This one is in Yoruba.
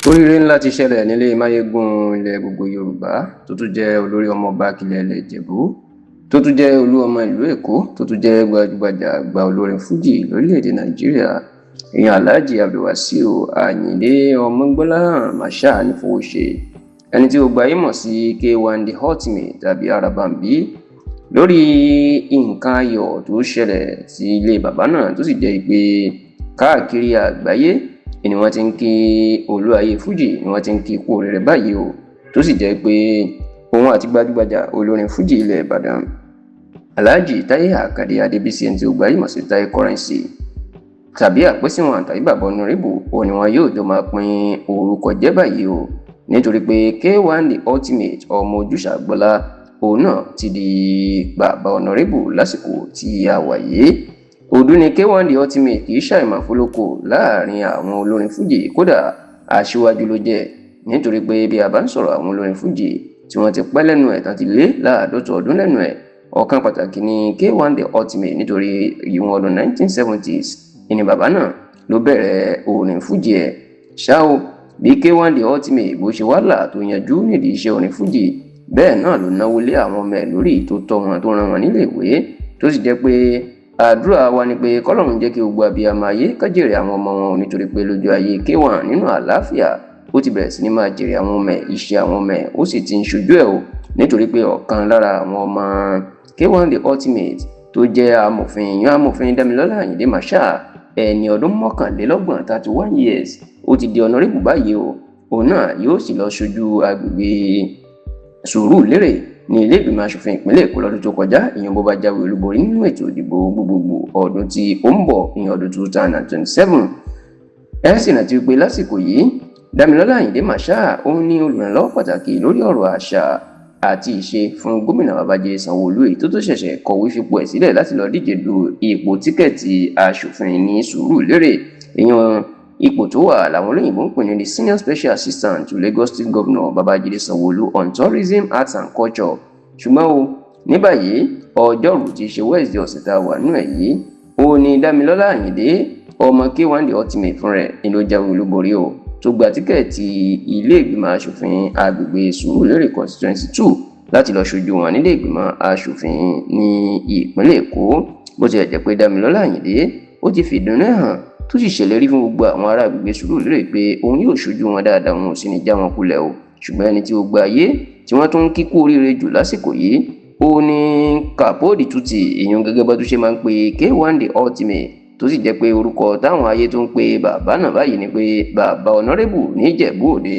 Oríire ńlá ti ṣẹlẹ̀ nílé Máyégún ilẹ̀ gbogbo Yorùbá tó tún jẹ́ olórí ọmọọba akilẹ̀ ilẹ̀ Ìjẹ̀bú tó tún jẹ́ olú ọmọ ìlú Èkó tó tún jẹ́ gbajúgbajà àgbà olórin fújì lórílẹ̀‐èdè Nàìjíríà èèyàn Alhaji Abdulwasiu Ayinde Ọmọgbọ́láhàn Marshal Nífowóṣe ẹni tí gbogbo ayé mọ̀ sí K1 The Ultimate tàbí Arabambi lórí nǹkan ayọ̀ tó ṣẹlẹ̀ sí ilé bàbá náà tó sì jẹ́ pé káàkiri àgbáyé ni wọ́n ti ń kí olú ayé fújì ni wọ́n ti ń kí ikú oríire báyìí o tó sì jẹ́ pé òun àti gbajúgbajà olórin fújì ilẹ̀ Ìbàdàn Alhaji Táyé Àkàdé Adébísí ẹni tí ó gbayì mọ̀ sí Táyé Currency tàbí àpèsíwọn tàbí bàbá Honorable òun ni wọn yóò jọ máa pín orúkọ jẹ́ báyìí o nítorí pé K1 The Ultimate ọmọ Ojúṣàgbọ́lá òun náà ti di bàbá Honorable lásìkò tí a wà yìí. Òdú ni K1 The Ultimate kì í ṣàìmọ̀ fólókò láàrin àwọn olórin fújì kódà aṣíwájú ló jẹ́ nítorí pé bí a bá ń sọ̀rọ̀ àwọn olórin fújì tí wọ́n ti pẹ́ lẹ́nu ẹ̀ tán ti lé láàdọ́ta ọdún lẹ́nu ẹ̀ ọ̀kan pàtàkì ni K1 The Ultimate nítorí ìwọ̀n ọdún 1970s ìní bàbá náà ló bẹ̀rẹ̀ orin fújì ẹ̀ ṣá o bí K1 The Ultimate bó ṣe wá là tó yanjú nídìí iṣẹ́ orin fújì bẹ́ẹ̀ náà ló náwó lé àwọn ọmọ ẹ̀ lórí tó tọ́ wọn tó rán wọn nílé ìwé tó sì jẹ́ pé àdúrà wa ni pé kọ́lọ́run jẹ́ kí gbogbo abiyamọ ayé ká jèrè àwọn ọmọ wọn nítorí pé lójú ayé K1 nínú àlàáfíà ó ti bẹ̀rẹ̀ sí ní máa jèrè àwọn ọmọ ẹ̀ iṣẹ́ àwọn ọmọ ẹ̀ ó sì ti ń ṣojú ẹ̀ o nítorí pé ọ̀kan lára àwọn ọmọ K1 The Ultimate tó jẹ́ amòfin Dámilọ́lá Àyìndé Marshal ẹni ọdún 31 31 years ó ti di Honorable báyìí o òun náà yóò sì lọ ṣojú agbègbè Sùúrùlérè ní ilé ìgbìmọ̀ aṣòfin ìpínlẹ̀ Èkó lọ́dún tó kọjá ìyẹn bó bá jáwé olúborí nínú ètò ìdìbò gbogbogbò ọdún tí ó ń bọ̀ ìyẹn ọdún 2027. ẹ sì rántí pé lásìkò yìí Dámilọ́lá Àyìndé Marshal òun ní olùrànlọ́wọ́ pàtàkì lórí ọ̀rọ̀ àṣà àti ìṣe fún gómìnà Babájídé Sanwó-Olú èyí tó ṣẹ̀ṣẹ̀ kọ̀wé fipò ẹ̀ sílẹ̀ láti lọ díje du ipò tíkẹ́ẹ̀tì aṣòfin ní Sùúrùlérè ìyẹn ipò tó wà làwọn olóyìnbó ń pè ní the senior special assistant to Lagos State Governor Babájídé Sanwó-Olú on tourism arts and culture ṣùgbọ́n o ní báyìí ọjọ́rú tí ṣe Wednesday ọ̀sẹ̀ tá a wà nínú ẹ̀ yìí ó ní Dámilọ́lá Àyìndé ọmọ K1 The Ultimate fún rẹ̀ ni ló jáwé olúborí o tó gba tíkẹ́ẹ̀tì ilé ìgbìmọ̀ aṣòfin agbègbè Sùúrùlérè constituency 2 láti lọ ṣojú wọn nílé ìgbìmọ̀ aṣòfin ní ìpínlẹ̀ Èkó bó ti jẹ́ pé Dámilọ́lá Àyìndé ó ti fìdùnnú hàn tó sì ṣèlérí fún gbogbo àwọn ará agbègbè Sùúrùlérè pé òun yóò ṣojú wọn dáadáa òun ò sì ní já wọn kulẹ̀ o ṣùgbọ́n ẹni tí ó gba ayé tí wọ́n tún ń kíkú oríire jù lásìkò yìí ó ní Kapodi Tuti èèyàn gẹ́gẹ́ bá tún ṣe máa ń pe K1 The Ultimate tó sì jẹ́ pé orúkọ táwọn ayé tó ń pe bàbá náà báyìí ni pé bàbá Honorable ní Ìjẹ̀bú Òde.